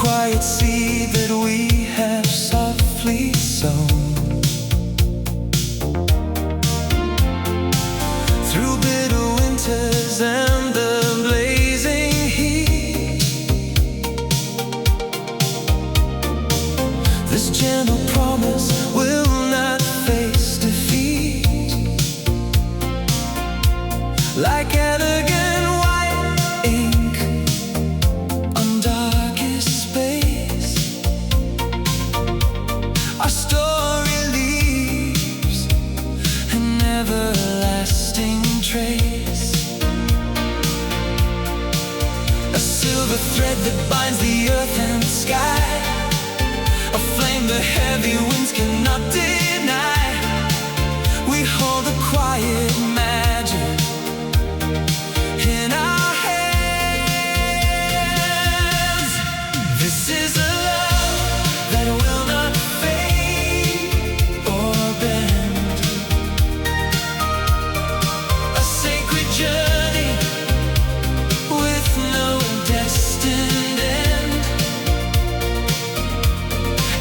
quiet seed that we have softly sown. Through bitter winters and the blazing heat, this gentle promise will not face defeat. Like elegant white ink on darkest space, our story leaves an everlasting trace. A silver thread that binds the earth and sky, a flame the heavy winds cannot deny. We hold a quiet magic in our hands. This is a love that will not fade or bend, a sacred journey with no destined end,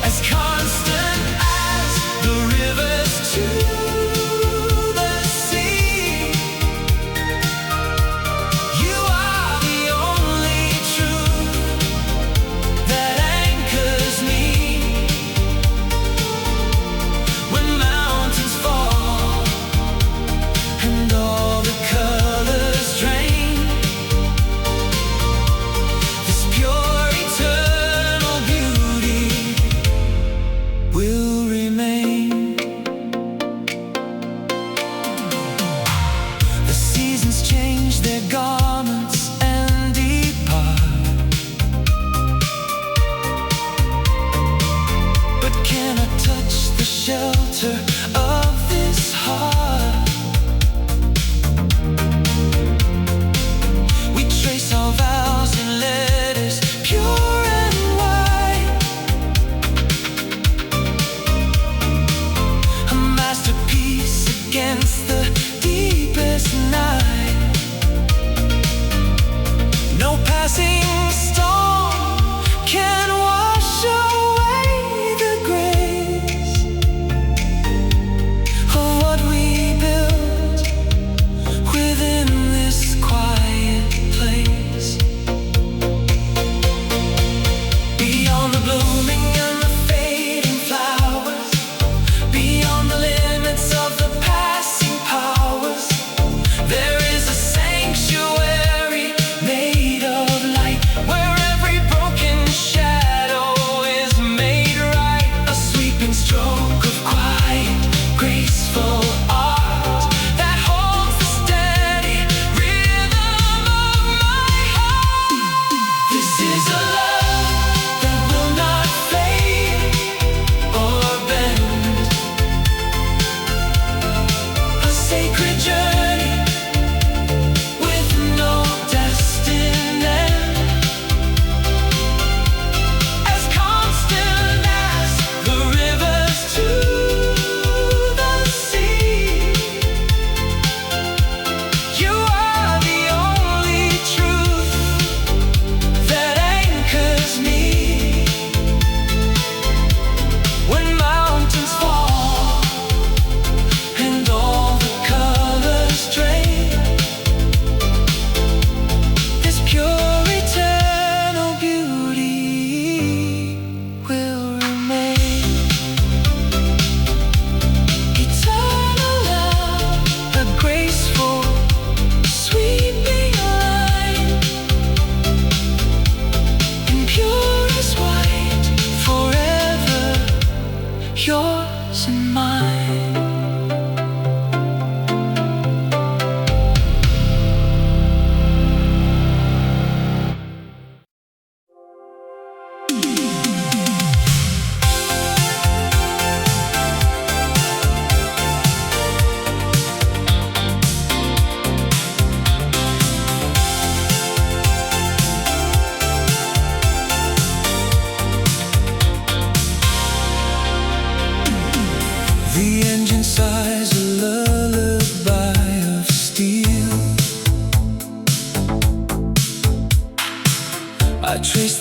as constant as the rivers to the sea. You are the only truth that anchors me. When mountains fall and all the colors drain, this pure eternal beauty will remain. The seasons change their garments and depart, but can I touch the shelter of this heart? We trace our vows in letters pure and white, a masterpiece against the deepest night. No passing storm can wash away the grace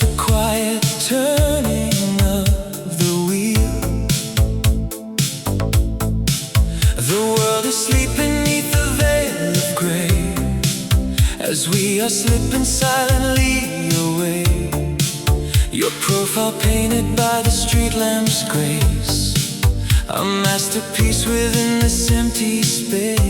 the quiet turning of the wheel. The world is asleep beneath the veil of grey, as we are slipping silently away. Your profile painted by the street lamp's grace, a masterpiece within this empty space.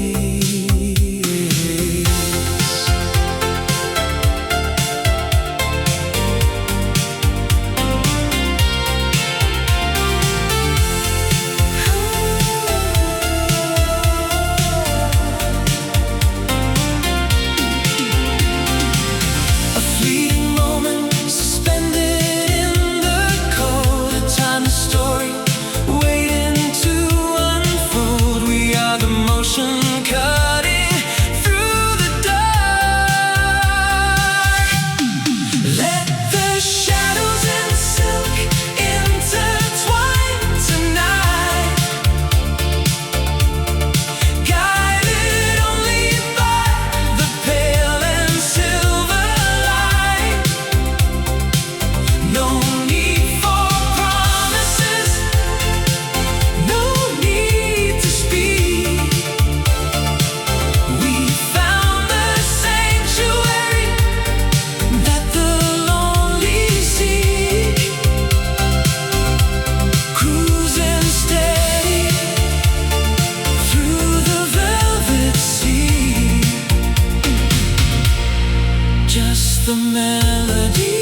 The melody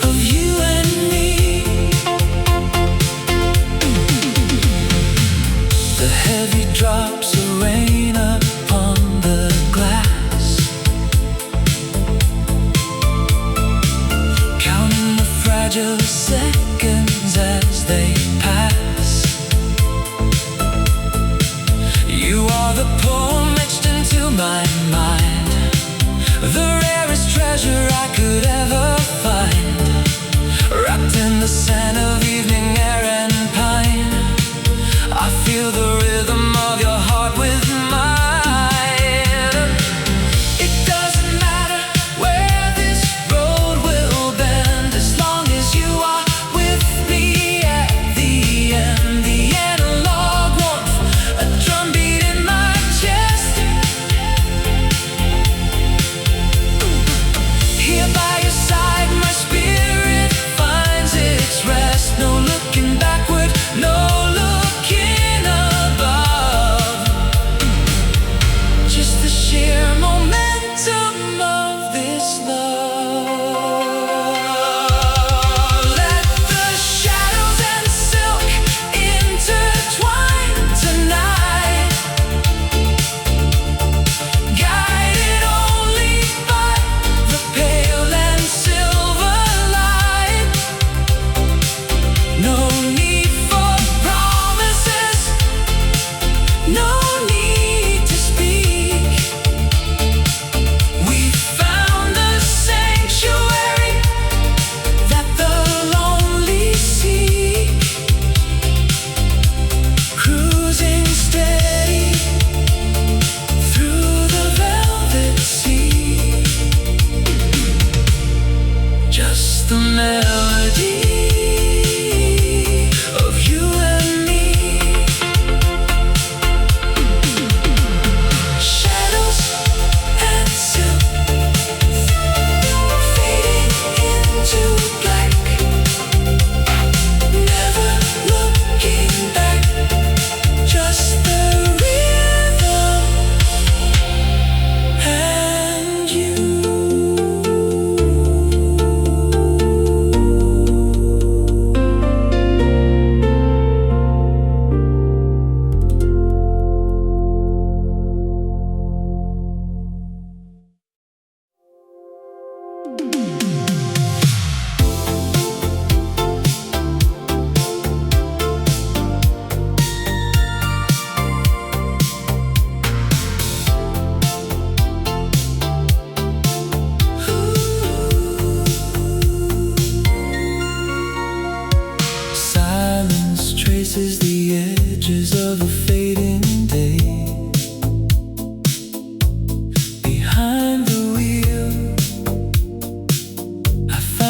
of you and me, the heavy drops of rain upon the glass, counting the fragile seconds as they pass. You are the poem etched into my mind, the rarest treasure I could ever find, wrapped in the scent of evening air and pine. I feel the rhythm of your heart with mine. It doesn't matter where this road will bend, as long as you are with me at the end. The analog warmth, a drumbeat in my chest. Here by your side, my spirit finds its rest. No looking backward, no looking above, just the sheer momentum of this love. Let the shadows and silk intertwine tonight, guided only by the pale and silver light. No need for promises, no need to speak. We found the sanctuary that the lonely seek, cruising steady through the velvet sea. Just the melody of you and me. Shadows and silk fading into black, never looking back, just the rhythm and you.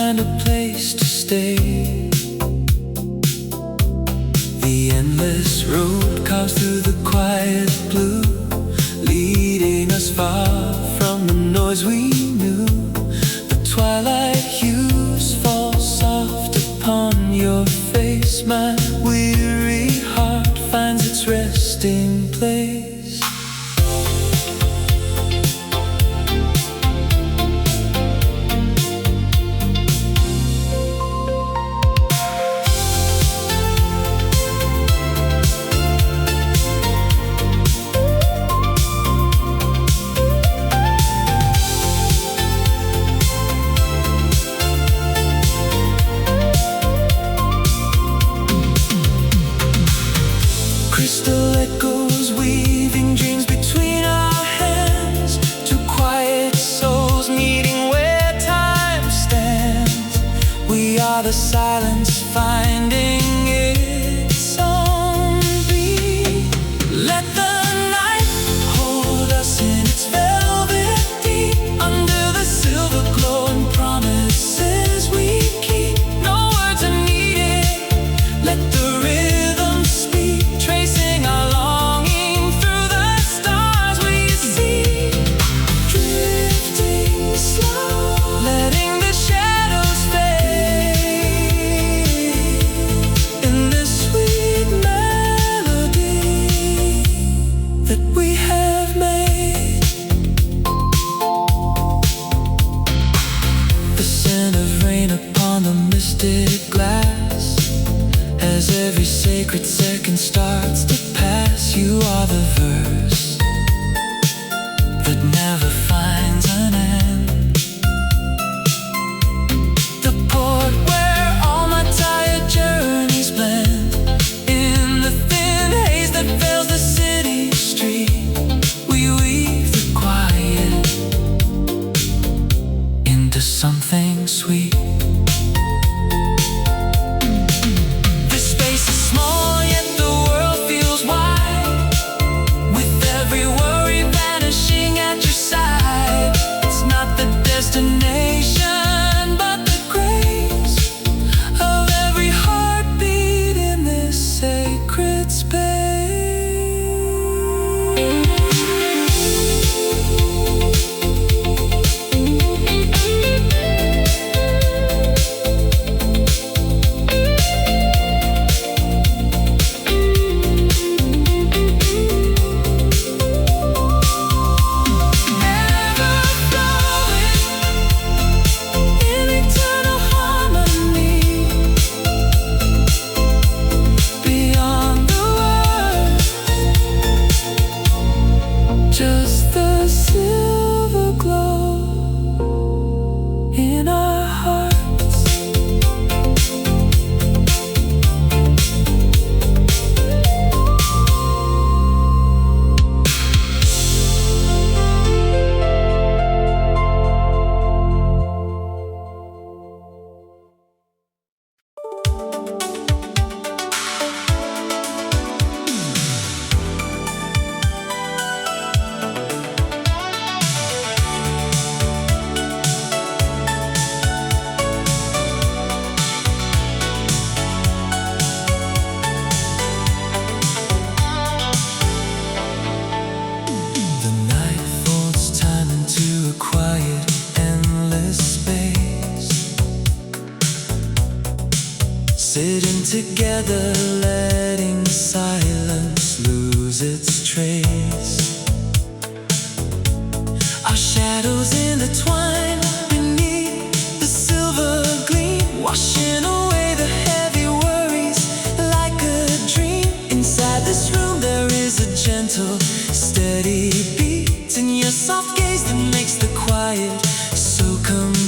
find a place to stay. The endless road carves through the quiet blue, leading us far from the noise we knew. The twilight hues fall soft upon your face. My weary heart finds its resting place. Crystal echoes weaving dreams between our hands, two quiet souls meeting where time stands. We are the silence finding its own beat. Let the night hold us in its velvet deep, under the silver glow and promises we keep. No words are needed, let the rhythm speak, tracing our longing through the stars we see. Drifting slow, letting the shadows fade in this sweet melody that we have made. The scent of rain upon the misted glass, as every sacred second starts to pass. You are the verse that never finds an end, the port where all my tired journeys blend. In the thin haze that veils the city street, we weave the quiet into something sweet. This space is small, yet the world feels wide, with every worry vanishing at your side. It's not the destination, but the grace of every heartbeat in this sacred space. Just the silver glow in our hearts. The night folds time into a quiet, endless space, sitting together, letting silence lose its trace. Our shadows intertwine beneath the silver gleam, washing away the heavy worries like a dream. Inside this room there is a gentle, steady beat, and your soft gaze that makes the quiet so complete.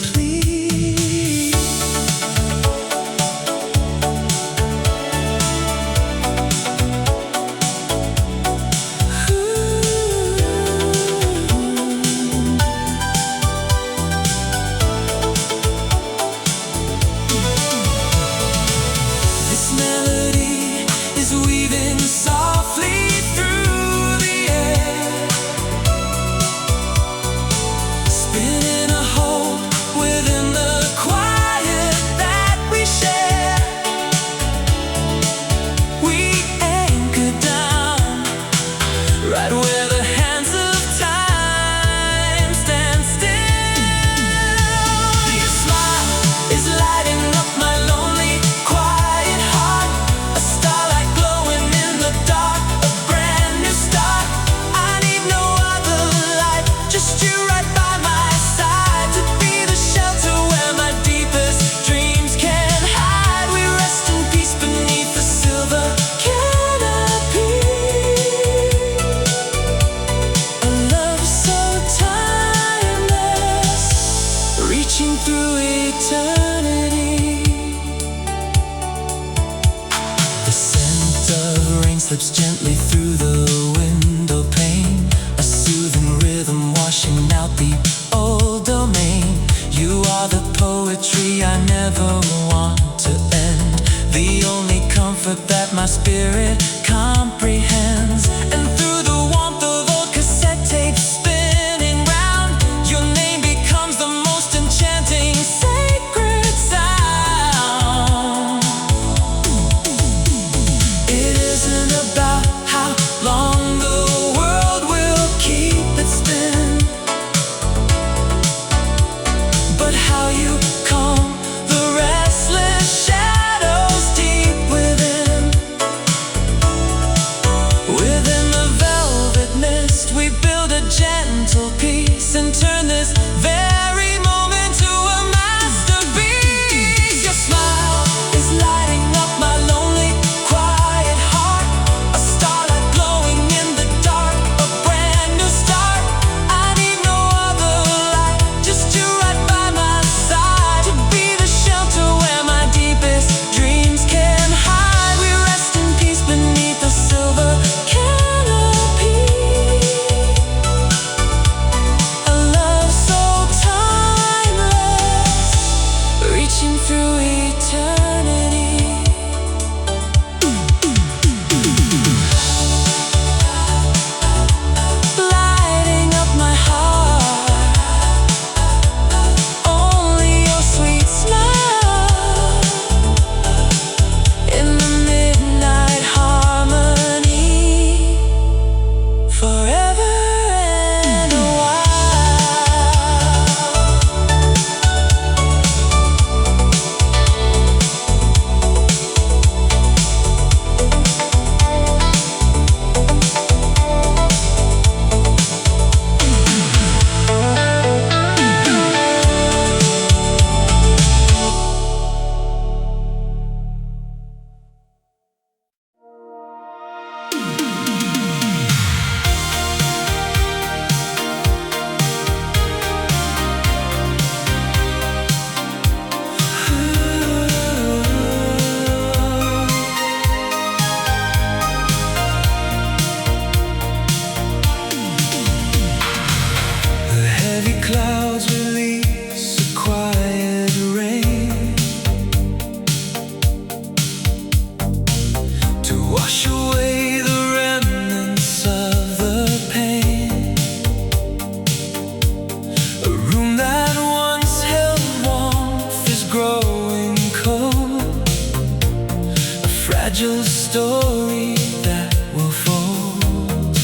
Ooh. eternity. The scent of rain slips gently through the window pane, a soothing rhythm washing out the old domain. You are the poetry I never want to end, the only comfort that my spirit comprehends. And through the warmth of old cassette tapes spinning round, your name becomes the most enchanting sacred sound. It isn't about how long the world will keep its spin, but how you calm the restless shadows deep within. Within the velvet mist, we build a gentle peace and turn this very moment to a masterpiece. Your smile is lighting up my lonely, quiet heart, a starlight glowing in the dark, a brand new start. I need no other light, just you right by my side, to be the shelter where my deepest dreams can hide. We rest in peace beneath the silver canopy, a love so timeless, reaching through eternity. Lighting up my heart, only your sweet smile in the midnight harmony, forever and a while. The heavy clouds release a quiet rain to wash away the remnants of the pain. A room that once held warmth is growing cold, a fragile story that will fold.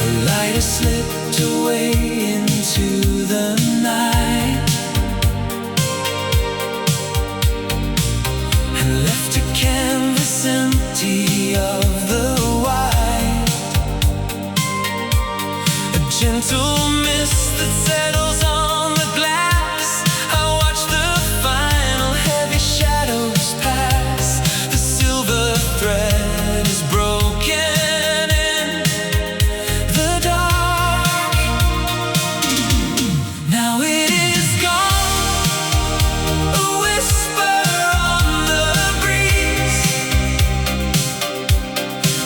The light has slipped away into the night and left a canvas empty of the white. A gentle mist that settles on the glass. I watch the final heavy shadows pass. The silver thread is broken in the dark. Now it is gone, a whisper on the breeze,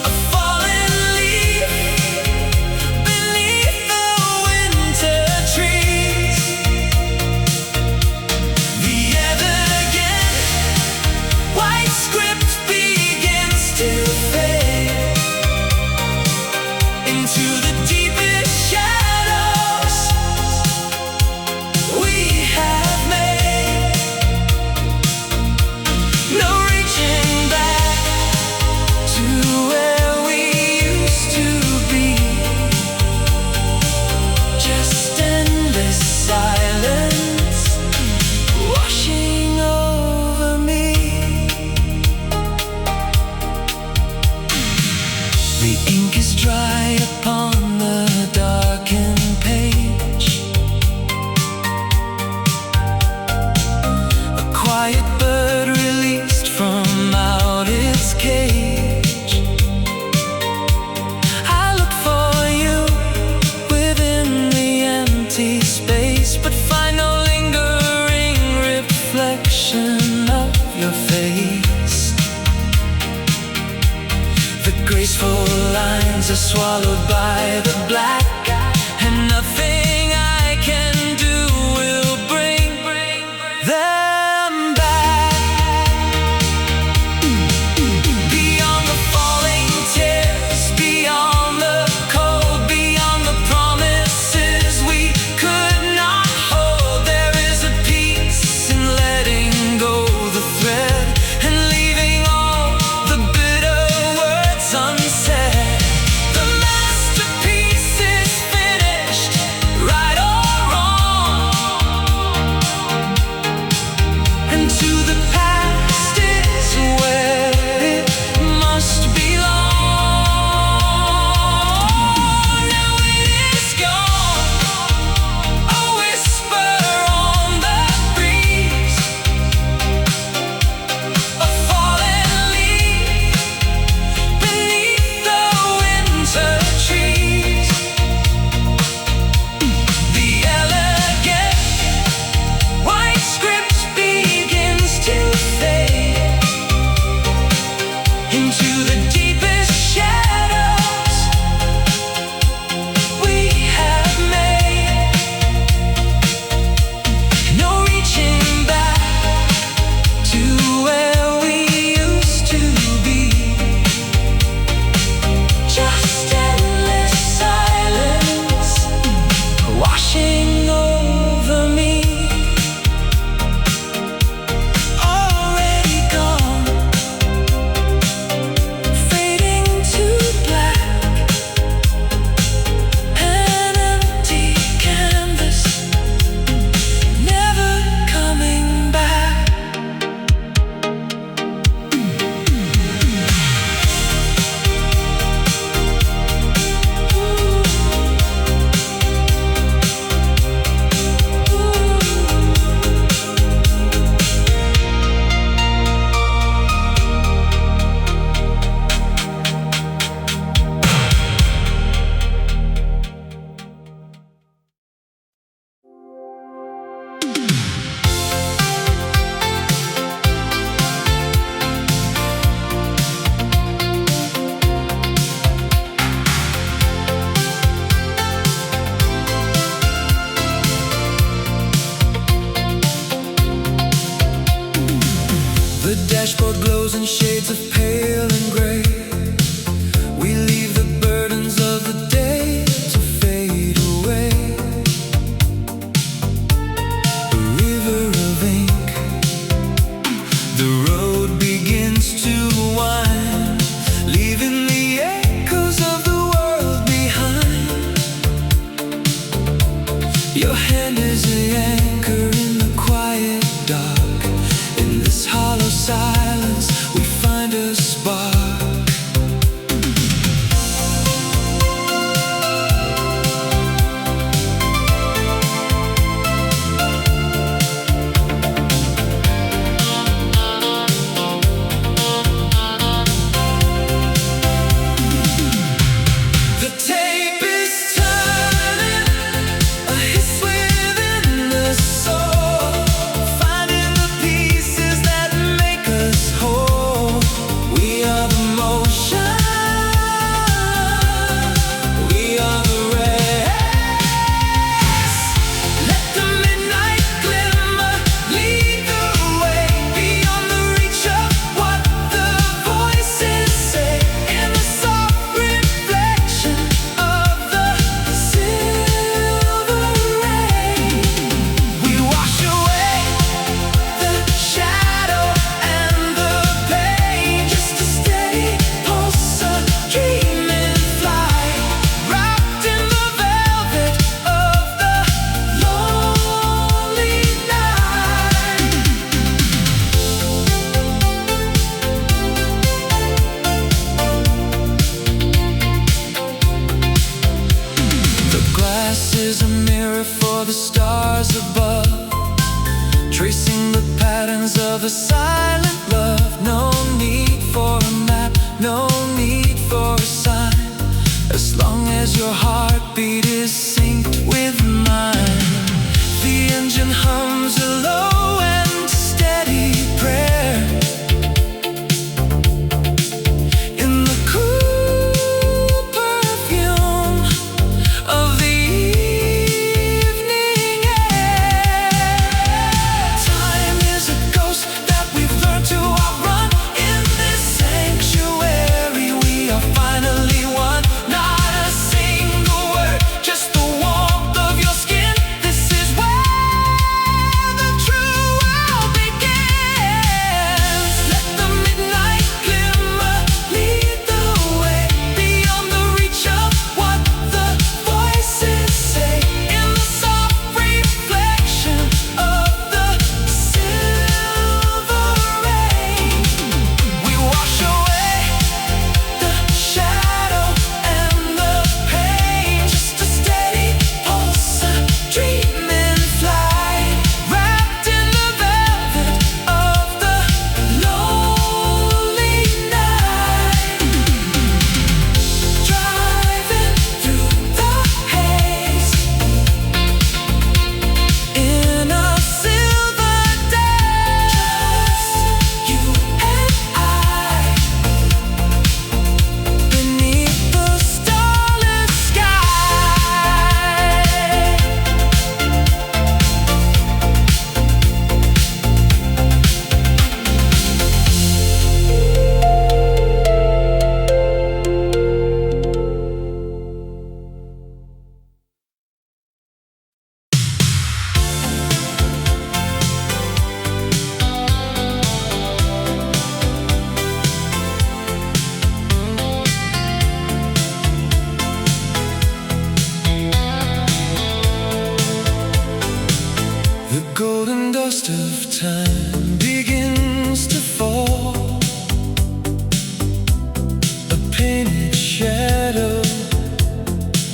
a fallen leaf beneath the winter trees. The elegant white script begins to fade into the deepest shadows we have made. No reaching back to where we used to be, just endless silence washing over me. The ink is dry upon the darkened page. A quiet bird released from out its cage. I look for you within the empty space, but find no lingering reflection of your face. The graceful lines are swallowed by the black, and nothing I can do will bring them back. Beyond the falling tears, beyond the cold, beyond the promises we could not hold, there is a peace in letting go the thread and leaving all the bitter words unsaid. The masterpiece is finished, right or wrong, and to the past is where it must belong. Now it is gone, a whisper on the breeze, a fallen leaf beneath the winter trees. The elegant white script begins to fade into the deepest shadows we have made. No reaching back to where we used to be, just endless silence washing over me. Already gone, fading to black, an empty canvas, never coming back. The dashboard glows in shades of pale and gray. We leave the burdens of the day to fade away. A river of ink, the road begins to wind, leaving the echoes of the world behind. Your hand is the anchor in the quiet dark. In this hollow silence, we find a spark. The tape is turning, a hiss within the soul, finding the pieces that make us whole. We are the motion, we are the race. Let the midnight glimmer lead the way, beyond the reach of what the voices say. In the soft reflection of the silver rain, we wash away the shadow and the pain. Just a steady pulse, a dream in flight, wrapped in the velvet of the lonely night. The glass is a mirror for the stars above, tracing the patterns of a silent love. No need for a map, no need for a sign, as long as your heartbeat is synced with mine. golden dust of time begins to fall, a painted shadow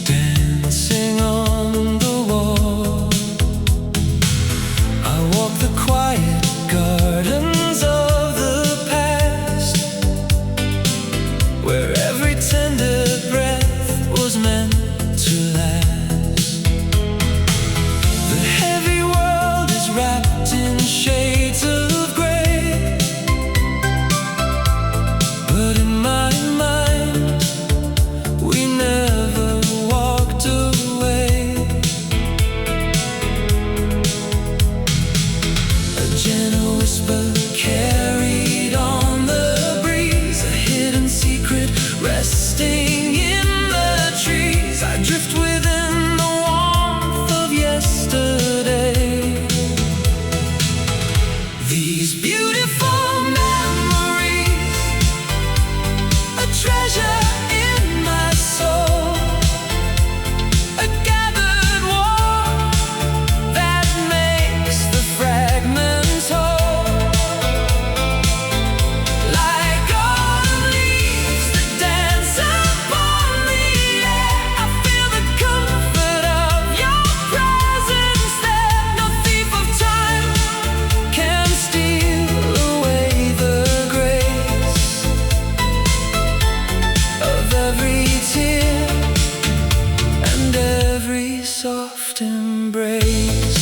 dancing on the wall. I walk the quiet gardens of the past, where every tender breath was meant to last. The heavy world is wrapped in shades of gray, but in my mind we never walked away. A gentle whisper carried on the breeze, a hidden secret resting in the trees. I drift within the warmth of yesterday. These beautiful memories, a treasure in my soul, a gathered warmth that makes the fragments whole. Like autumn leaves that dance upon the air, I feel the comfort of your presence there. No thief of time can steal away the grace of every tear and every soft embrace.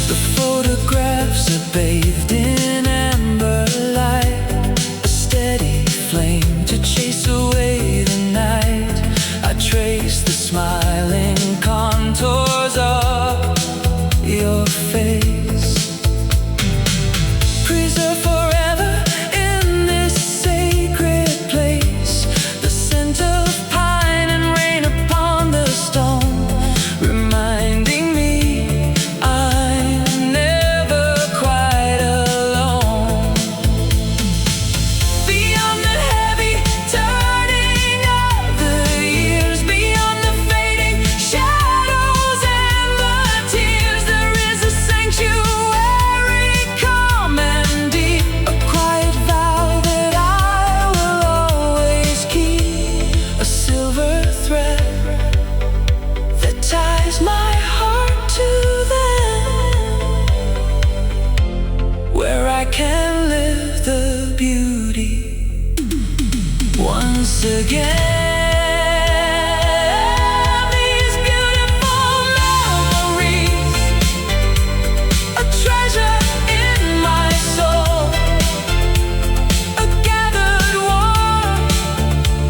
The photographs are bathed in amber light, a steady flame to chase away the night. I trace the smiling contours of your face, preserved forever in this sacred place. The scent of pine and rain upon the stone, reminding me I'm never quite alone. Beyond the heavy turning of the years, beyond the fading shadows and the tears, there is a sanctuary calm and deep, a quiet vow that I will always keep, a silver thread that ties my heart to them, where I can live the beauty once again. These beautiful memories, a treasure in my soul, a gathered warmth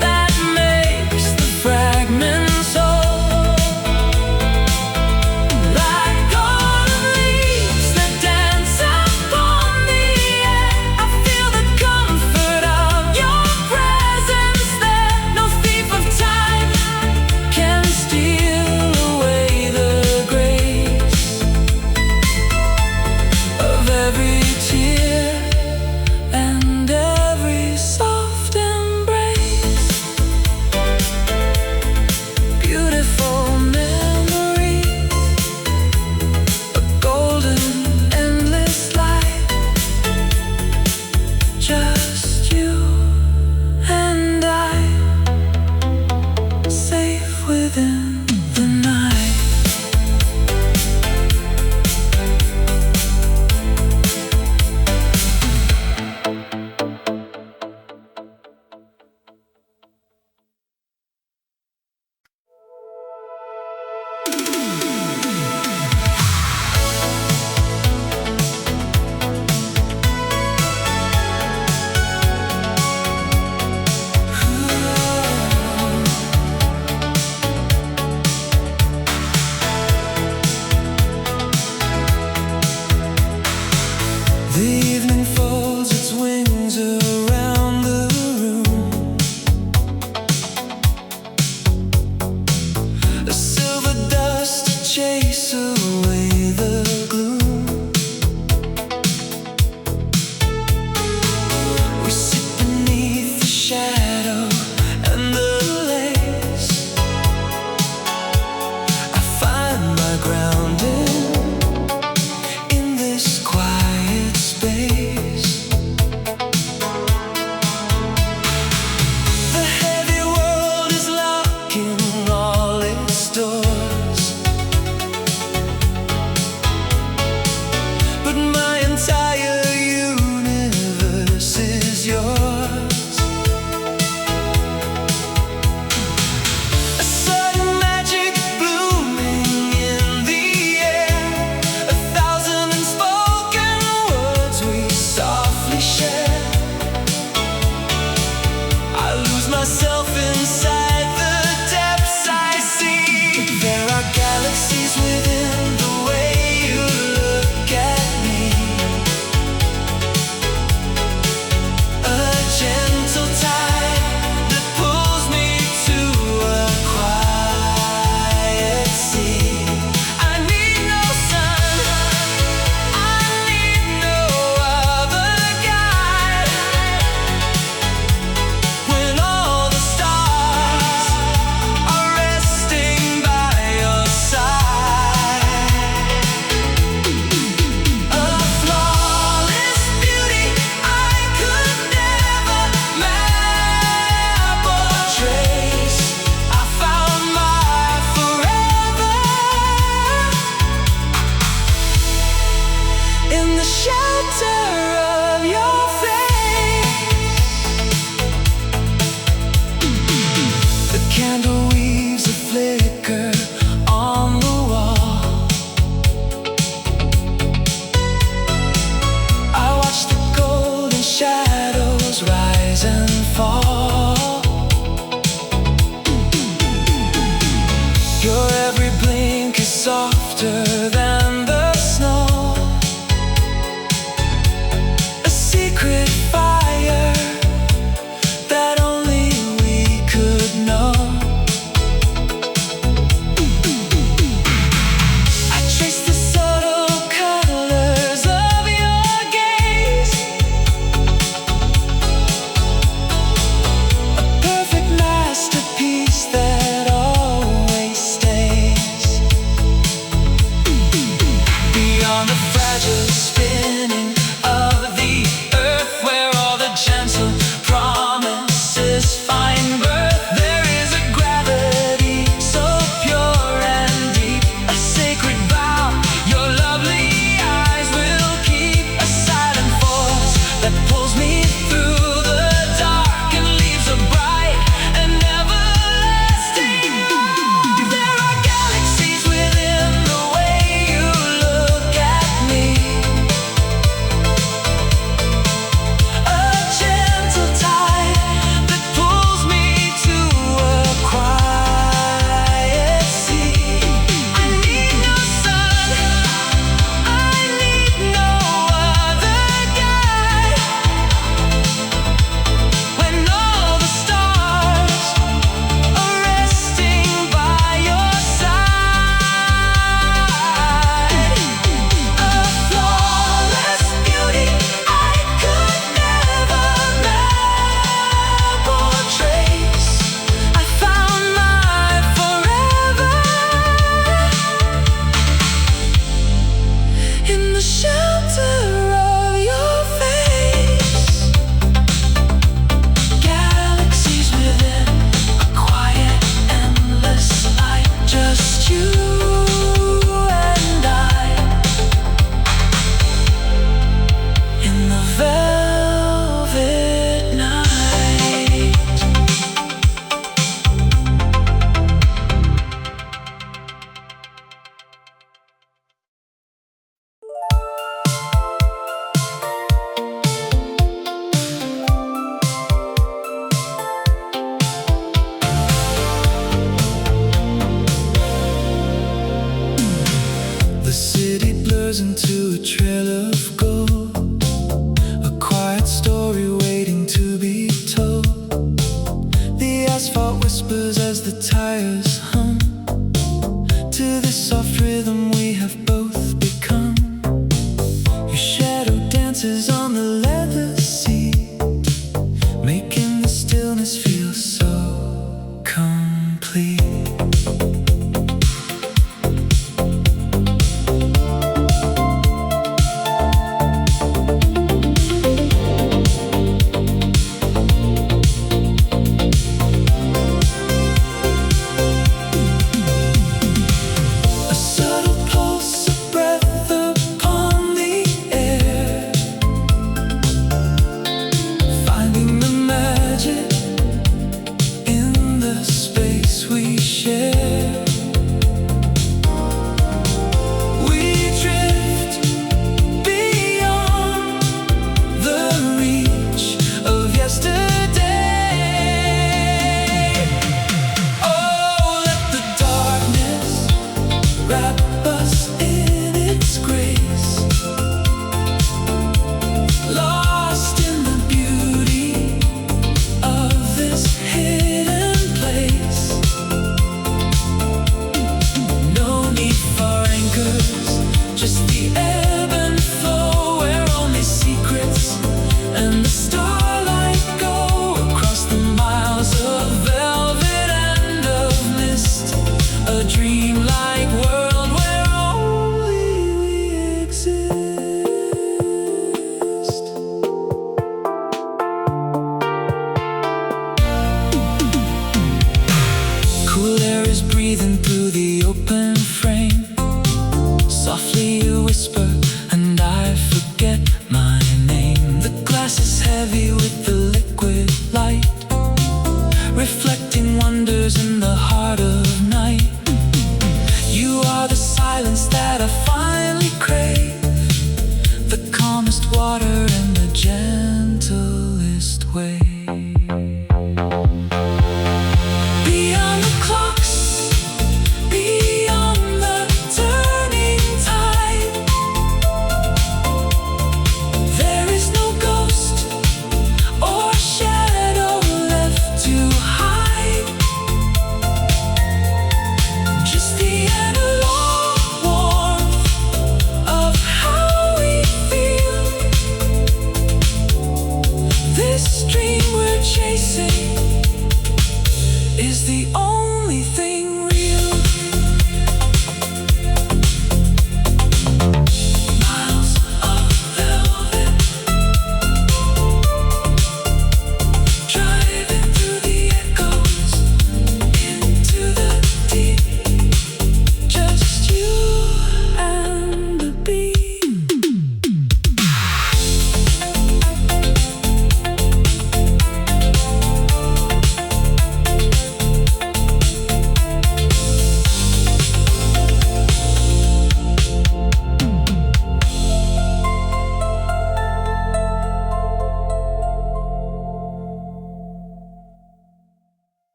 that makes the fragments whole. Like autumn leaves that dance upon the air, I feel the comfort of your presence there. No thief of time can steal away the grace of every tear and every soft embrace. Beautiful memories, a golden endless light, just you and I, safe within the night. The evening folds its wings around the room, a silver dust to chase away the gloom. We sit beneath the shadow and the lace. I find galaxies within the way you look at me. A gentle tide that pulls me to a quiet sea. I need no sun, I need no other guide. When all the stars are resting by your side. A flawless beauty I could never map or trace. I found my forever in the shelter of your face. The candle weaves a flicker on the wall. I watch the golden shadows rise and fall. Your every blink is softer than the snow. A secret fire that only we could know. I trace the subtle colors of your gaze. A perfect masterpiece that always stays. Beyond the fragile spinning of the earth, where all the gentle promises find birth, there is a gravity so pure and deep, a sacred vow your lovely eyes will keep. A silent force that pulls me through the dark and leaves a bright and everlasting mark. There are galaxies within the way you look at me. A gentle tide that pulls me to a quiet sea. I need no sun, I need no other guide. When all the stars are resting by your side. A flawless beauty I could never map or trace. I found my forever in the shelter of your face. Galaxies within a quiet, endless light. Just you and I in the velvet night. The city blurs into a trail of gold, a quiet story waiting to be told. The asphalt whispers as the tires hum to this soft rhythm we have both become. Your shadow dances on the leather seat, making the stillness feel so complete. A subtle pulse, a breath upon the air, finding the magic in the space we share. We drift beyond the reach of yesterday. Oh, let the darkness wrap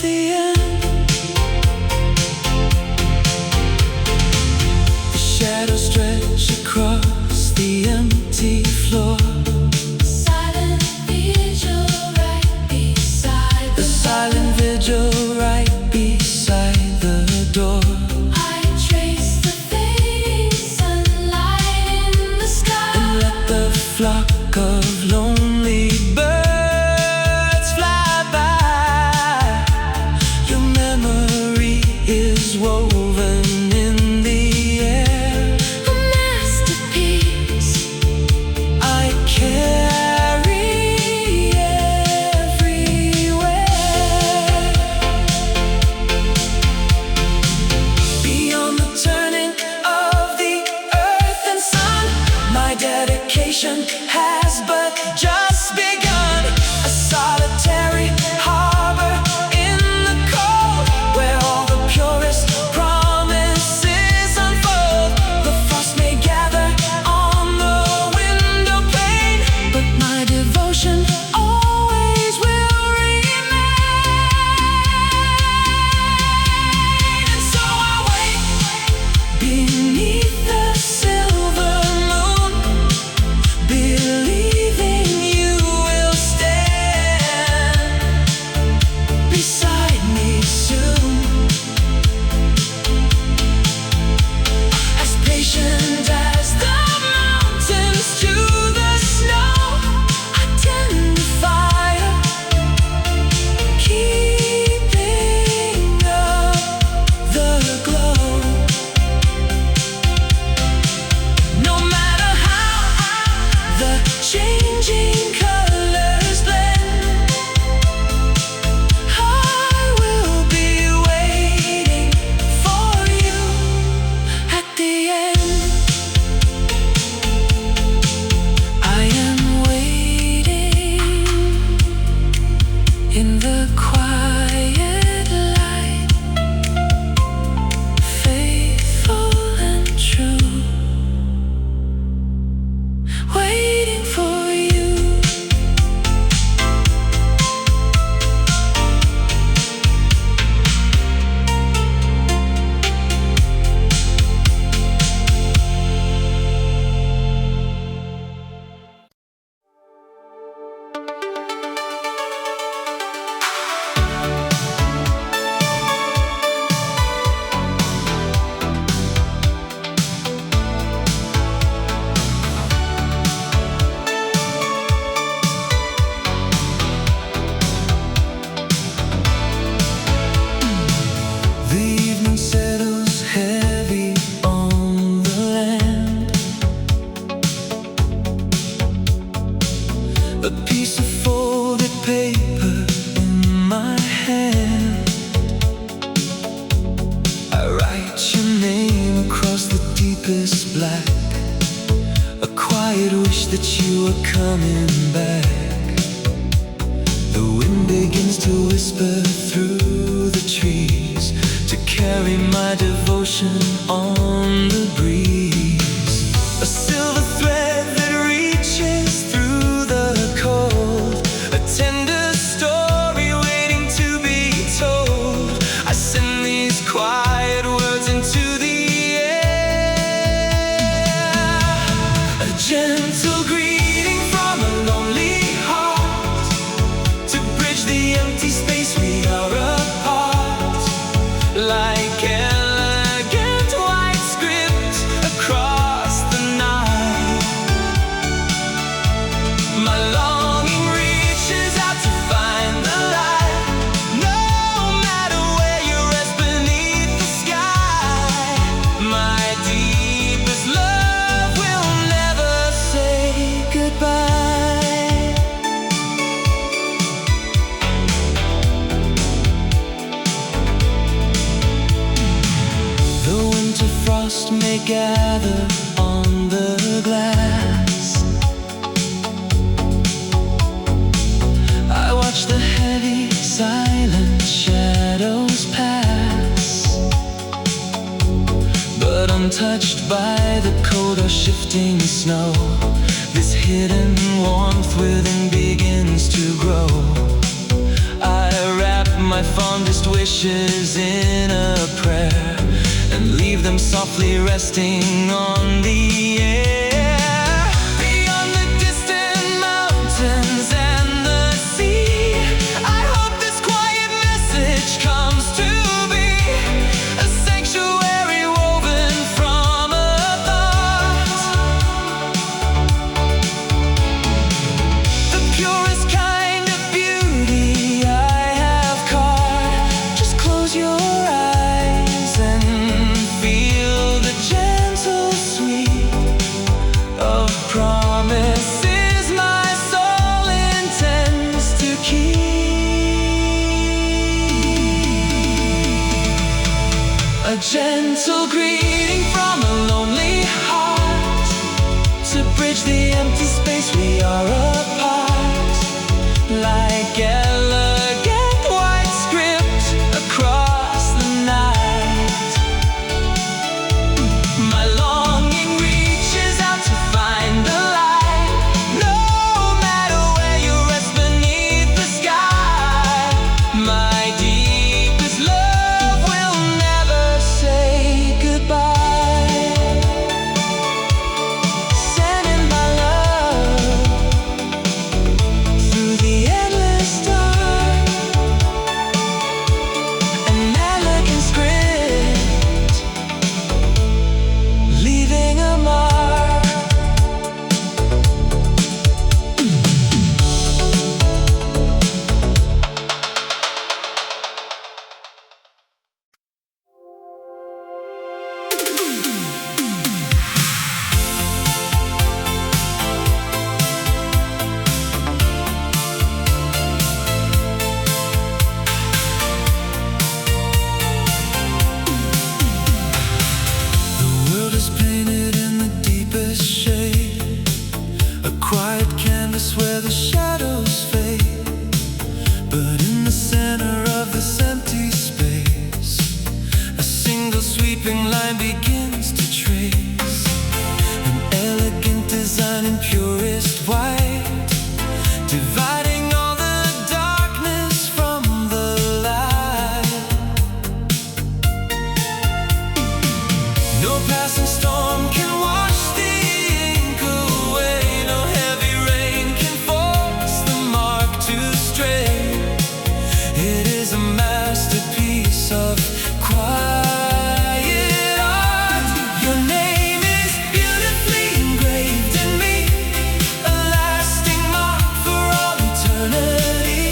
the end, the shadows stretch across the empty floor. Silent vigil right beside The silent vigil right beside the door. I trace the fading sunlight in the sky. And let the flock of lonely birds fly by. Your memory is woven in the air, A masterpiece I carry everywhere. Beyond the turning of the earth and sun, my dedication has but just begun. A solitary harbor in the cold, where all the purest promises unfold. The frost may gather on the window pane, but my devotion always will remain. And so I wait beneath the silver moon, believing you will stand beside me soon. As patient as the mountains to the snow, I tend the fire, keeping up the glow. No matter how the changing colors blend, I will be waiting for you at the end. I am waiting in the quiet light, faithful and true, waiting for you. The evening settles heavy on the land. A piece of folded paper in my hand. I write your name across the deepest black, a quiet wish that you are coming back. The wind begins to whisper through the trees, to carry my devotion on the breeze. A silver thread that reaches through the cold, a tender story waiting to be told. I send these quiet words into the air, a gentle greeting from a lonely heart, to bridge the empty space we are apart. Like elegant white script across the night, my longing reaches out to find the light. No matter where you rest beneath the sky, my deepest love will never say goodbye. The winter frost may gather on the glass. I watch the heavy, silent shadows pass, but untouched by the cold or shifting snow. This hidden warmth within begins to grow. I wrap my fondest wishes in a prayer and leave them softly resting on the air. Beyond the distant mountains and the sea, I hope this quiet message comes to be a sanctuary woven from a thought. The purest kind of beauty I have caught. Just close your eyes and feel the gentle sweet of promises my soul intends to keep. A gentle greeting from a lonely heart to bridge the empty space we are apart. Like elegant white script across the night, my longing reaches out to find the light. No matter where you rest beneath the sky, my deepest love will never say goodbye. Sending my love through the endless dark, an elegant script, leaving a mark. The world is painted in the deepest shade, a quiet canvas where the shadows fade. But in the center of this empty space, a single sweeping line begins to trace an elegant design in purest white, dividing all the darkness from the light. No passing storm can wash the ink away. No heavy rain can force the mark to stray. It is a masterpiece of quiet art. Your name is beautifully engraved in me, a lasting mark for all eternity.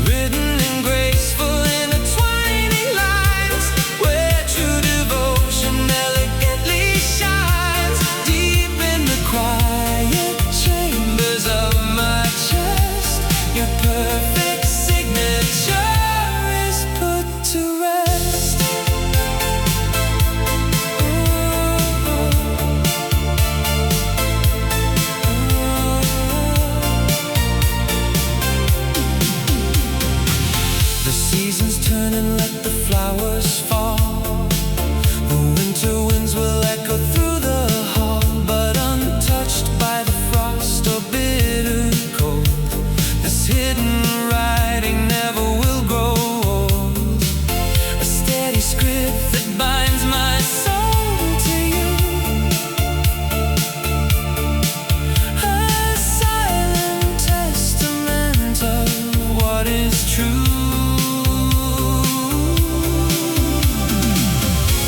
Written and graceful in intertwining lines, where true devotion elegantly shines. Deep in the quiet chambers of my chest, your perfect signature is put to rest. The seasons turn and let the flowers fall. The winter winds will echo through the hall, but untouched by the frost or bitter cold. This hidden writing never will grow old, a steady script that binds my soul to you, a silent testament of what is true.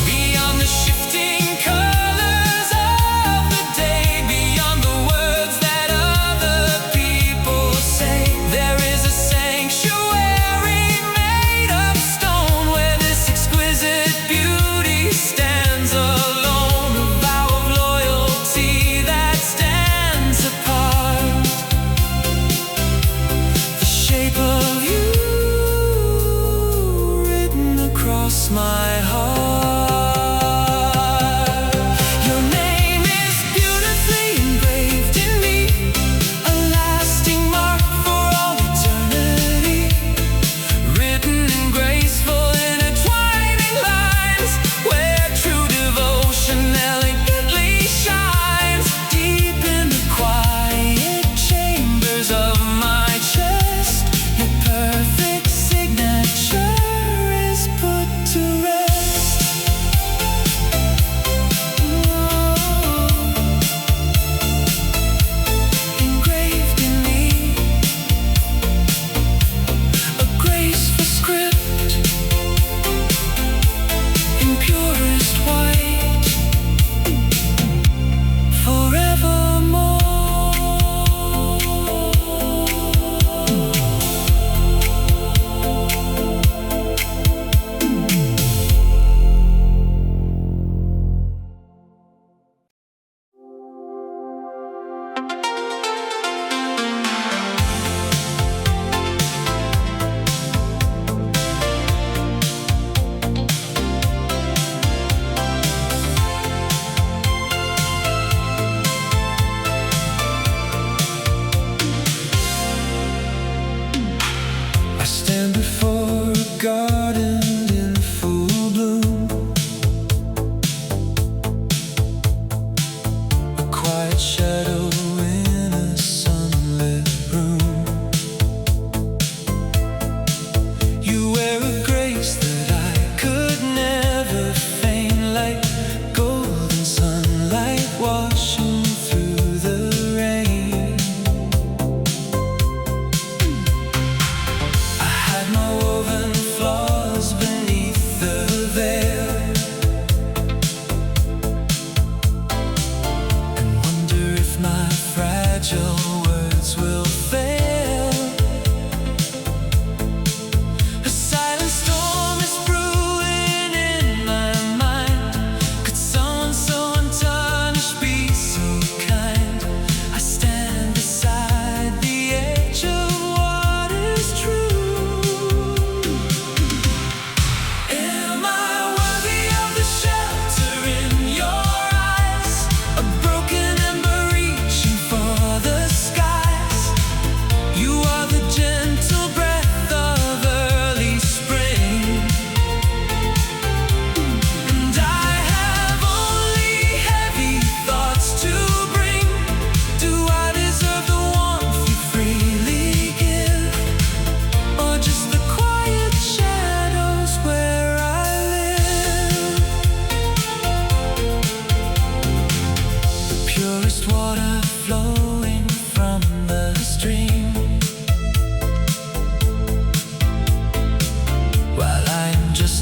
Beyond the shifting colors of the day, beyond the words that other people say, there is a sanctuary made of stone where this exquisite beauty stands alone. A vow of loyalty that stands apart. The shape of you written across my heart. Your name is beautifully engraved in me, a lasting mark for all eternity. Written and graceful in intertwining lines, where true devotion elegantly shines. Deep in the quiet chambers of my chest, your perfect signature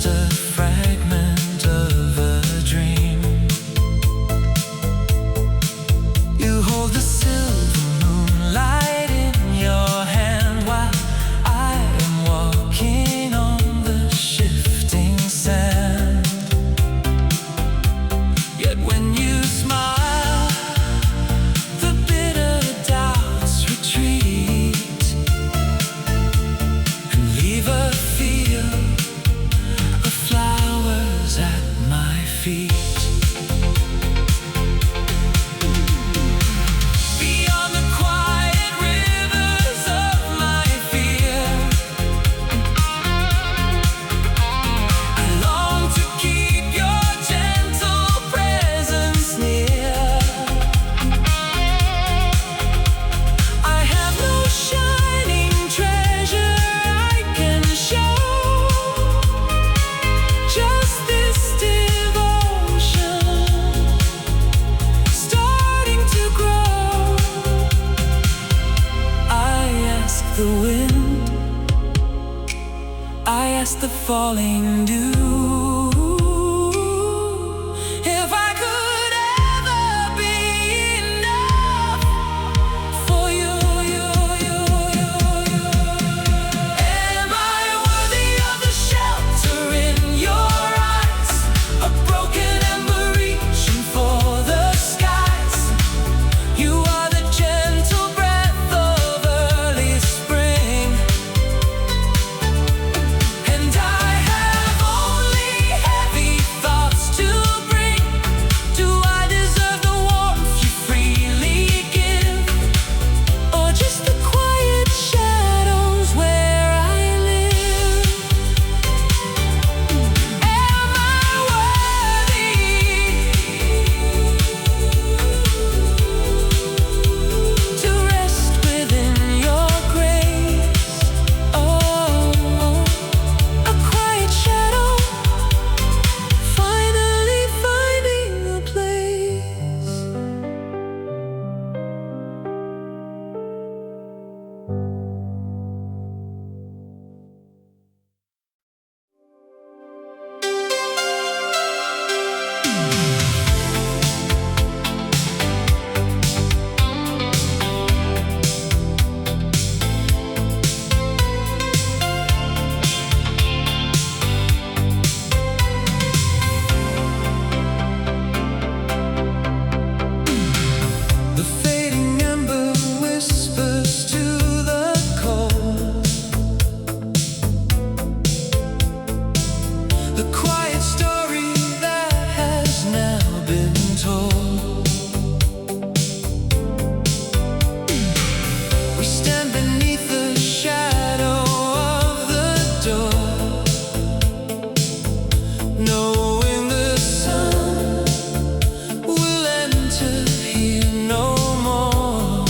just a fragment of a dream. You hold the silver moonlight in your hand while I am walking on the shifting sand. Yet when you smile, the bitter doubts retreat and leave a field of flowers at my feet. Beyond the quiet rivers of my fear, I long to keep your gentle presence near. I have no shining treasure I can show, just this devotion starting to grow. I ask the wind, I ask the falling dew, if I could ever be enough for you. Am I worthy of the shelter in your eyes? A broken ember reaching for the skies. You are the gentle breath of early spring, and I have only heavy thoughts to bring. Do I deserve the warmth you freely give, or just the quiet shadows where I live? Am I worthy to rest within your grace? Oh, a quiet shadow finally finding a place. The fading ember whispers to the cold, the quiet story that has now been told. We stand beneath the shadow of the door, knowing the sun will enter here no more.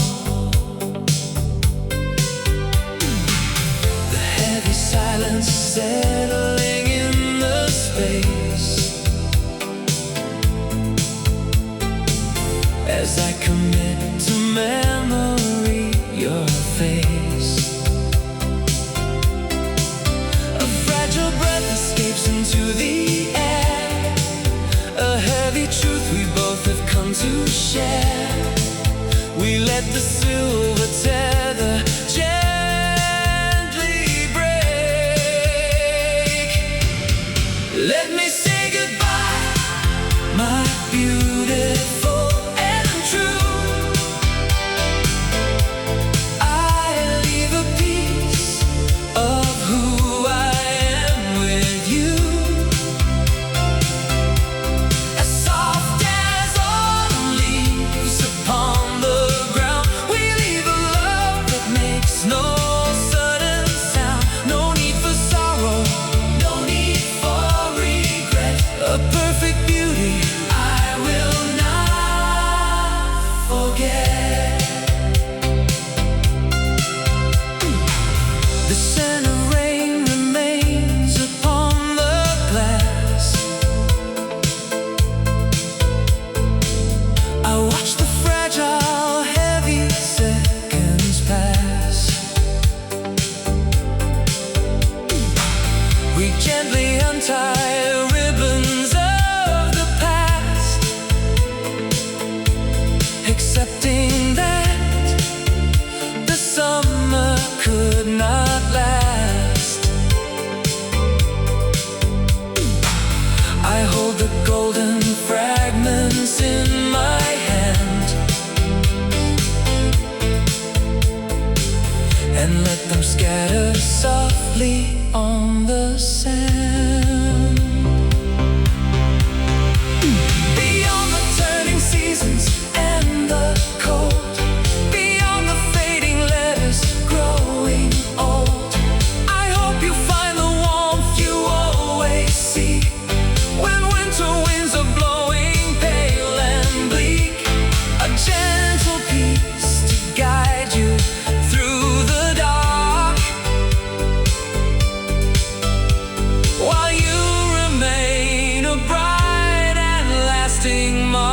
The heavy silence settling in the space as I commit to memory your face. A fragile breath escapes into the air, a heavy truth we both have come to share. We let the silver tether gently break. Let me say goodbye, my beautiful and true. I leave a piece of who I am with you, as soft as autumn leaves upon the ground. We leave a love We gently untie ribbons of the past, accepting that the summer could not last. I hold the golden fragments in my hand and let them scatter softly on the sand. Beyond the turning seasons and the cold, beyond the fading letters growing old, I hope you find the warmth you always seek when winter winds are blowing pale and bleak. A gentle peace to guide you through the dark, while you remain a bright and lasting mark.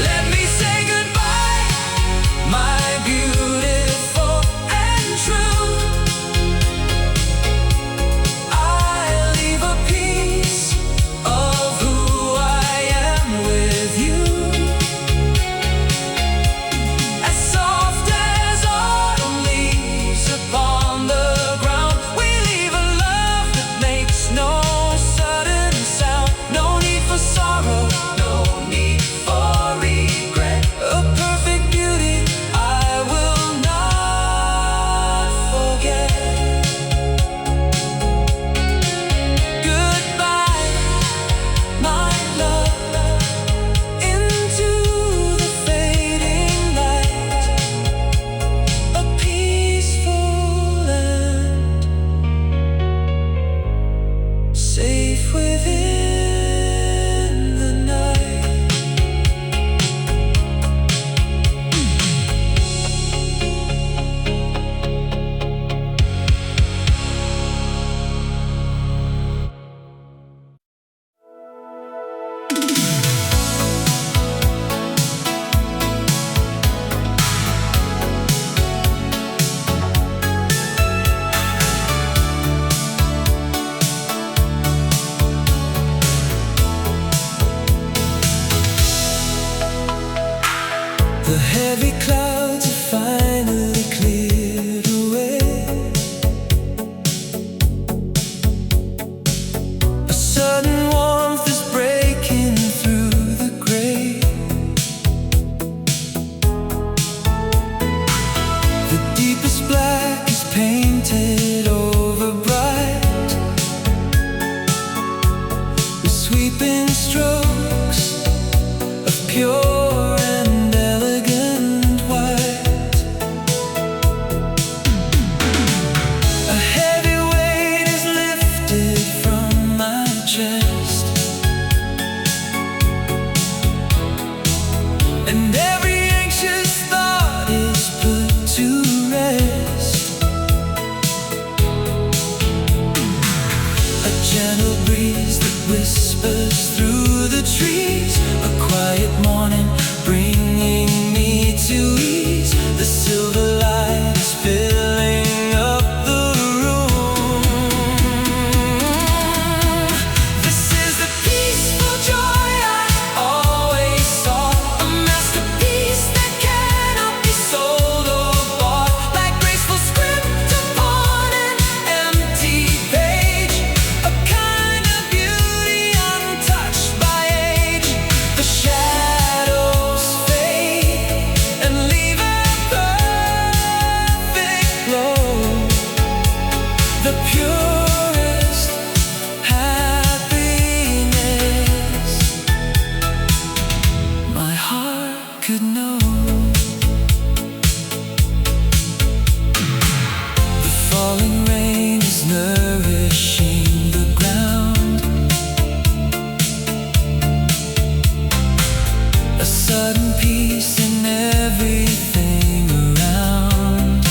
Let me say goodbye, my beautiful and true. I leave a piece of who I am with you, as soft as autumn leaves upon the ground. We leave a love that makes no sudden sound. No need for sorrow, no need for regret. A perfect beauty I will not forget. Goodbye, my love, into the fading light. A peaceful land, safe within the night. The heavy clouds are finally cleared away. A sudden warmth is breaking through the gray. The deepest black is painted over bright, with sweeping strokes of pure and elegant white. A heavy weight is lifted from my chest, and every anxious thought is put to rest. A gentle breeze that whispers through the trees, a quiet morning bringing me to ease. The silver light is filling up the room. This is the peaceful joy I always sought, a masterpiece that cannot be sold or bought. Like graceful script upon an empty page, a kind of beauty untouched by age. The shadows fade and leave a perfect glow, the purest happiness my heart could know. The falling rain is nourishing the ground. A sudden peace in everything around.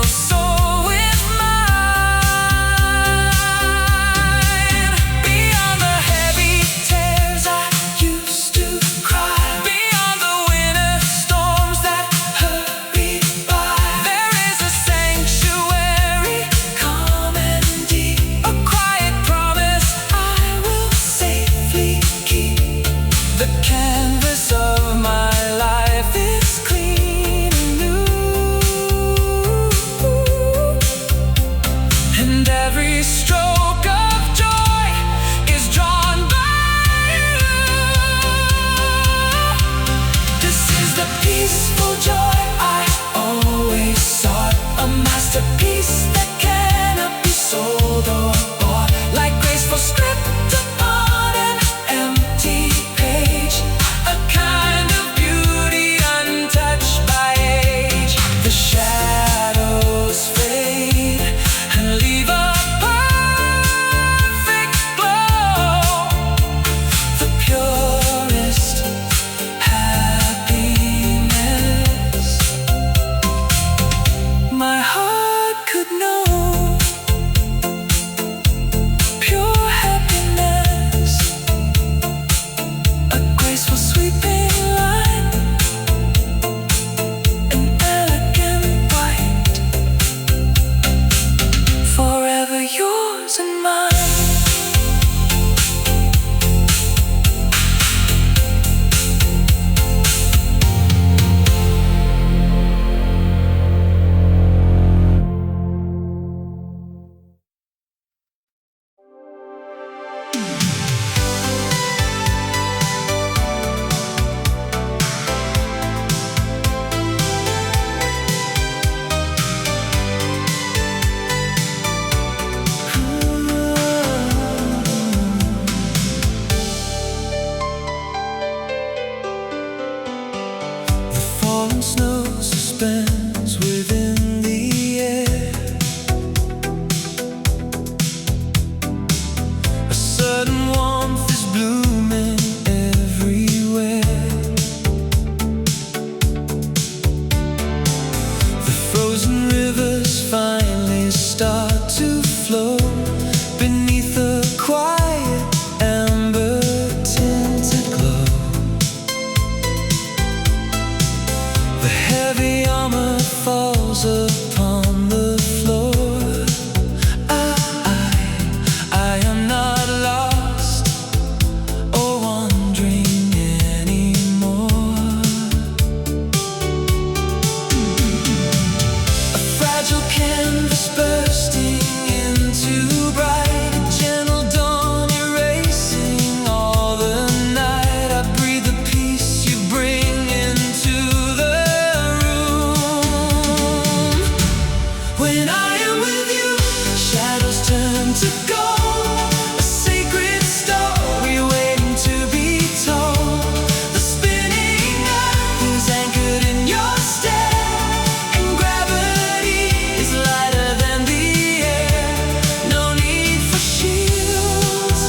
soul with mine. Beyond the heavy tears I used to cry, beyond the winter storms that hurried by, there is a sanctuary, calm and deep, a quiet promise I will safely keep. The canvas of my life is clean and new, and every stroke of joy is drawn by you. This is the peaceful joy I always sought, a masterpiece that cannot be sold or bought, like graceful script upon an empty page, a kind of beauty untouched by age. The shadows fade and leave a perfect glow, the purest happiness my heart could know. Pure happiness, a graceful sweeping line, an elegant white, forever yours and mine. The falling snow suspends within the air, a sudden warmth is blooming everywhere. The frozen rivers finally start to flow beneath a quiet amber tinted glow. The heavy armor falls upon the floor. I am not lost or wandering anymore. A fragile canvas bursting into bright, gentle dawn erasing all the night. I breathe the peace you bring into the room. When I am with you, shadows turn to gold, a sacred story waiting to be told. The spinning earth is anchored in your stare, and gravity is lighter than the air. No need for shields,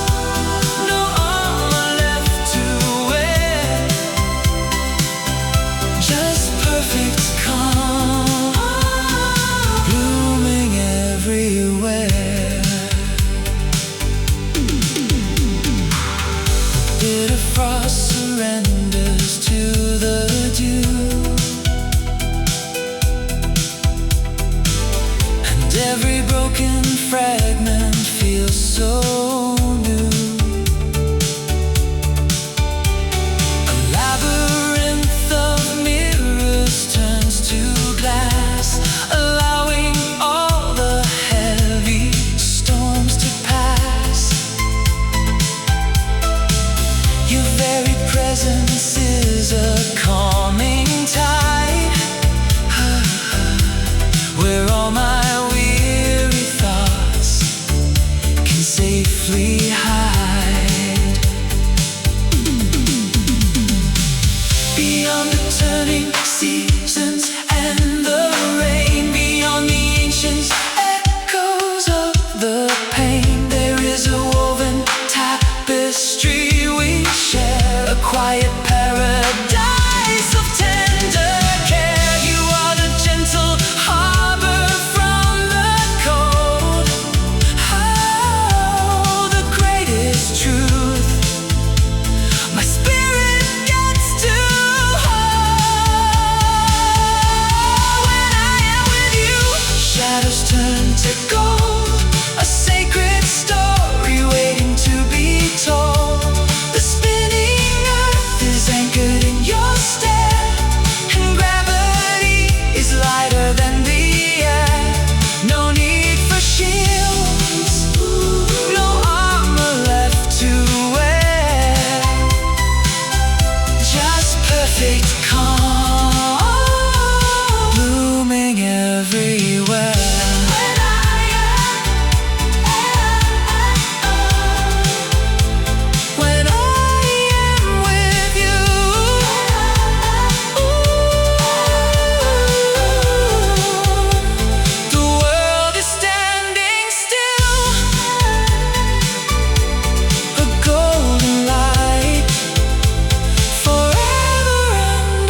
no armor left to wear, just perfect calm, blooming everywhere. Bitter frost surrenders to the dew, and every broken fragment feels so new. A labyrinth of mirrors turns to glass, allowing all the heavy storms to pass. Your very presence is a calming tide, where all my weary thoughts can safely hide. Beyond the turning seasons and the rain, beyond the ancient echoes of the pain, there is a woven tapestry we share, a quiet paradise of tender care. You are the gentle harbor to gold, a sacred story waiting to be told. The spinning earth is anchored in your stare, and gravity is lighter than the air. No need for shields, no armor left to wear, just perfect calm, blooming everywhere. When I am with you, the world is standing still, a golden light, forever and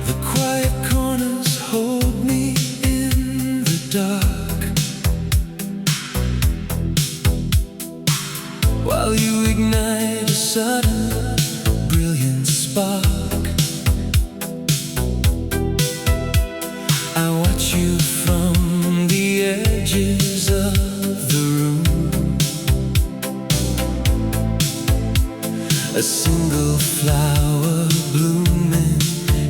the quiet corners hold me in the dark, while you ignite a sudden brilliant spark. I watch you from the edges of the room, a single flower blooming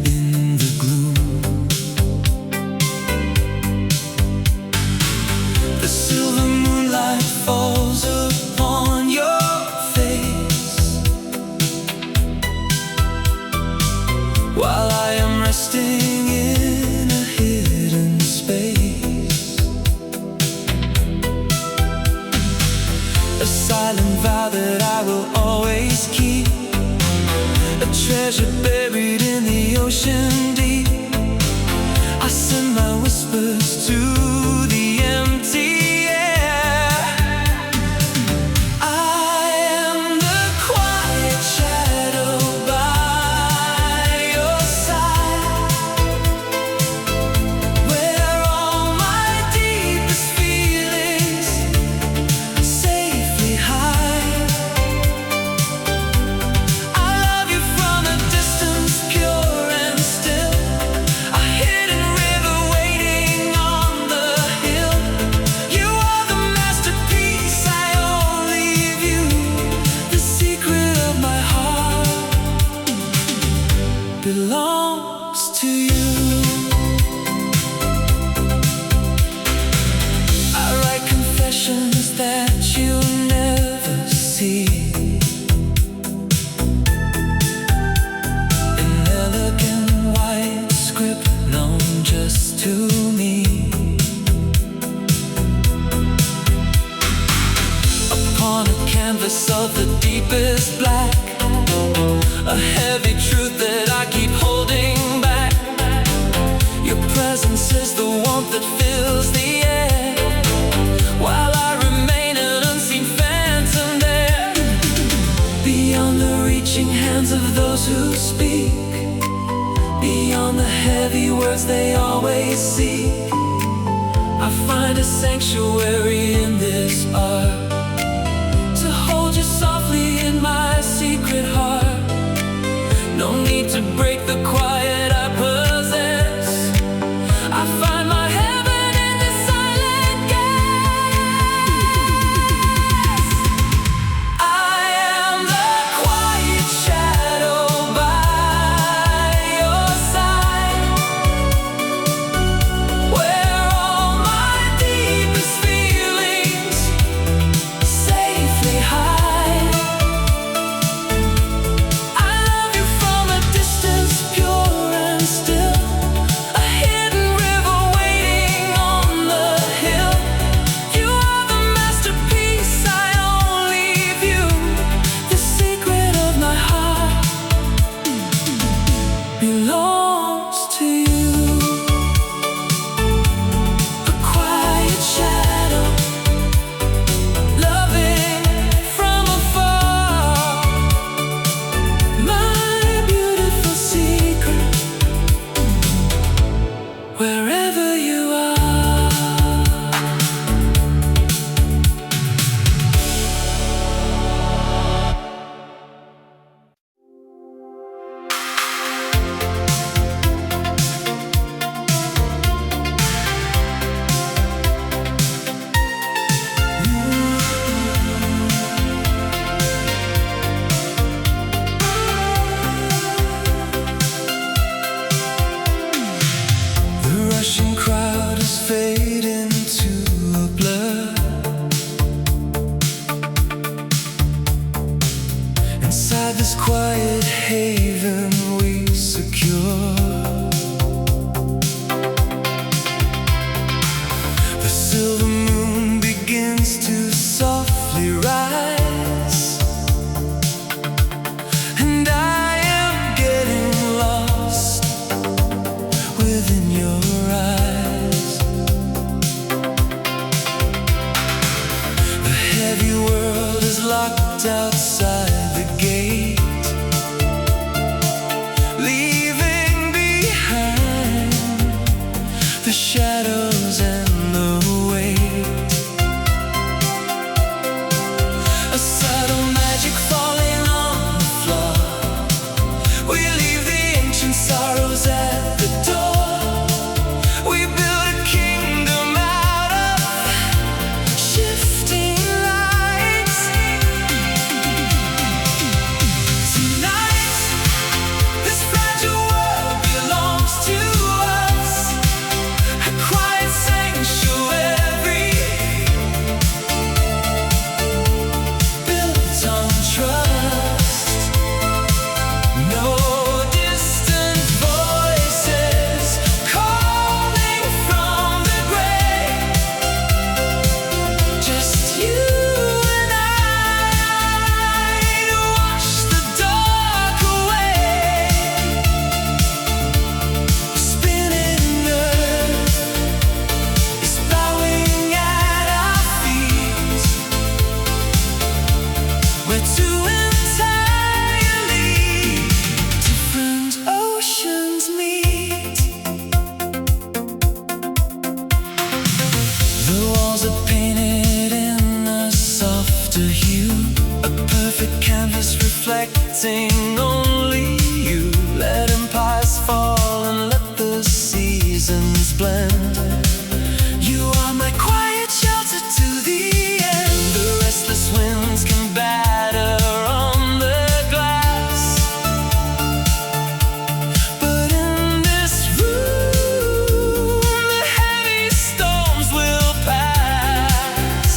in the gloom. The silver moonlight falls upon your face, while I am resting in a hidden space. A silent vow that I will always keep, a treasure buried in the ocean deep. I send my whispers to the empty air. I am the quiet shadow by your side, where all my deepest feelings safely hide. I love you from a distance, pure and still, a hidden river waiting on the hill. You are the masterpiece, I only view, the secret of my heart belongs to you. I write confessions that you never see, an elegant white script known just to me. Upon a canvas of the deepest black, a heavy truth that I keep holding back. Your presence is the warmth that fills the air, while I remain an unseen phantom there, beyond the reaching hands of those who speak, beyond the heavy words they always seek. I find a sanctuary in this art, to hold you softly in my secret heart. No need to break the quiet I possess. I find my heaven in this silent gas. I am the quiet shadow by your side, where all my deepest feelings safely hide. I love you from a distance, pure this quiet haven we secure. The silver moon begins to softly rise, and I am getting lost within your eyes. The heavy world is locked outside the gate, leaving behind the shadows and the weight. A subtle magic falling on the floor. We leave the ancient sorrows at the door. We build a kingdom out of shifting lights. Tonight, this fragile world belongs to us, a quiet sanctuary built on trust. No distant voices calling from the grave, just you and I to wash the dark away. Spinning earth is bowing at our feet. We're two entirely different oceans meet. The walls are painted in a softer hue, a perfect canvas reflecting only you. Let empires fall and let the seasons blend. You are my quiet shelter to the end. The restless winds can batter on the glass, but in this room the heavy storms will pass.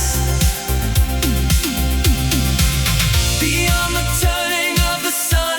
Beyond the turning of the sun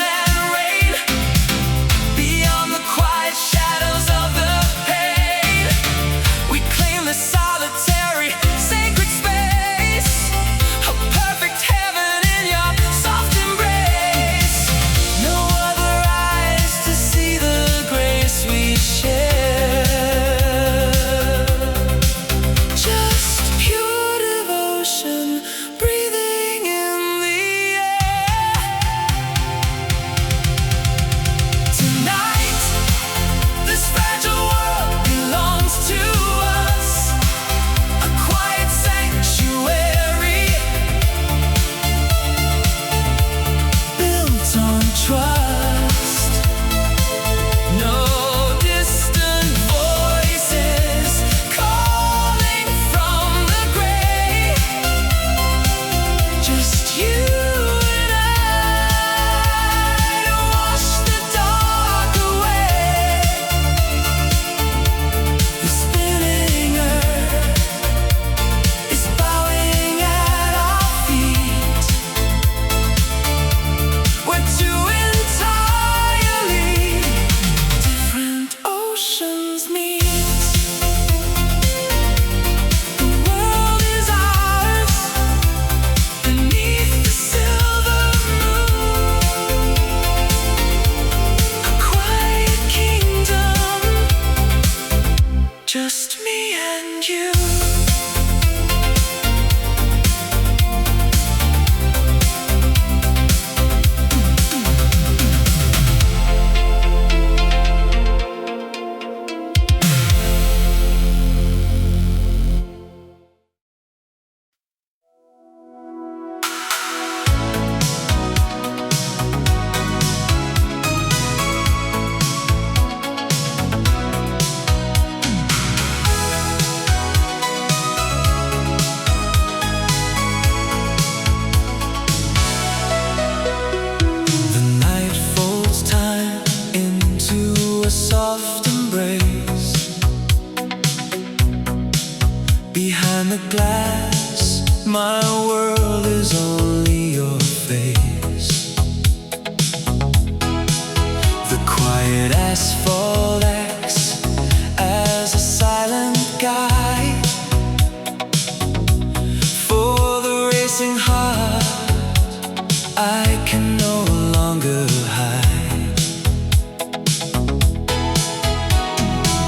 I can no longer hide.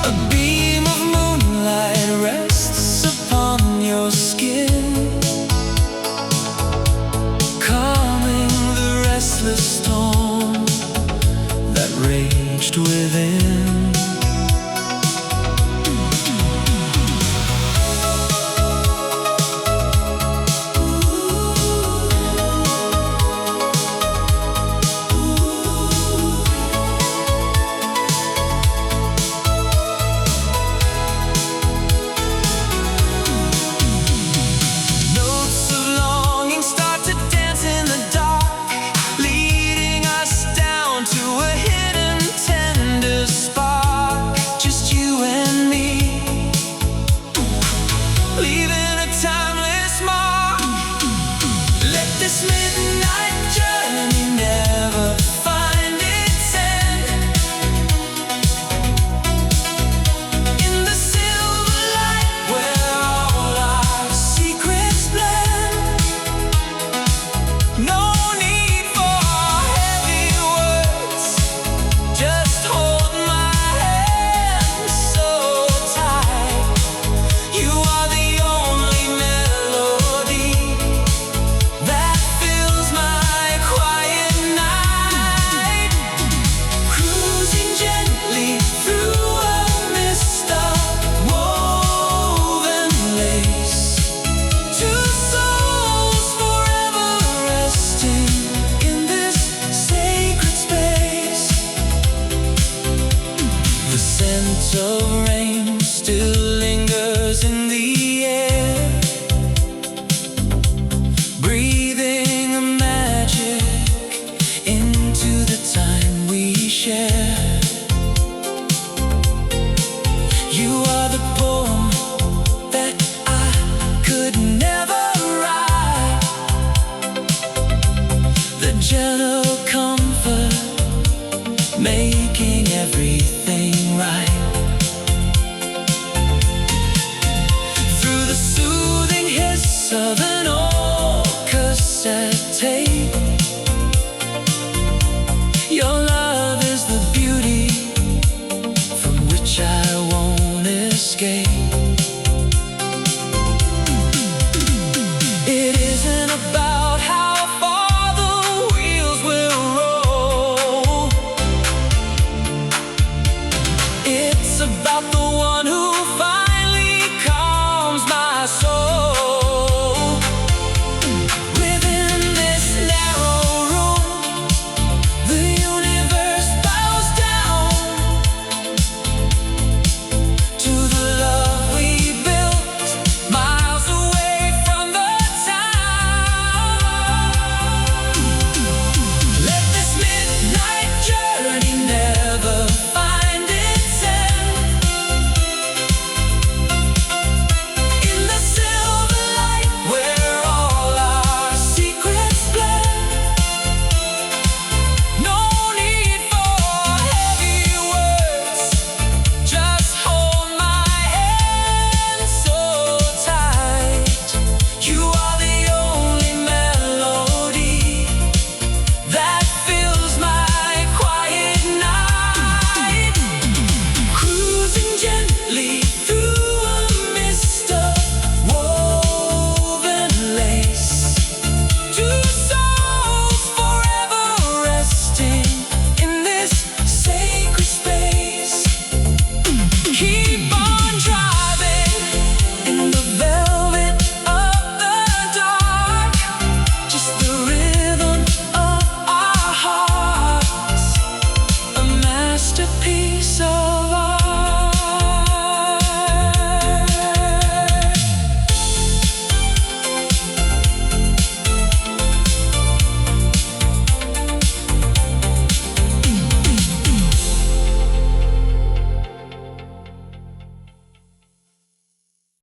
A beam of moonlight rests upon your skin, calming the restless storm that raged within. Of rain still lingers in the air, breathing a magic into the time we share. You are the poem that I could never write, the gentle comfort making everything right.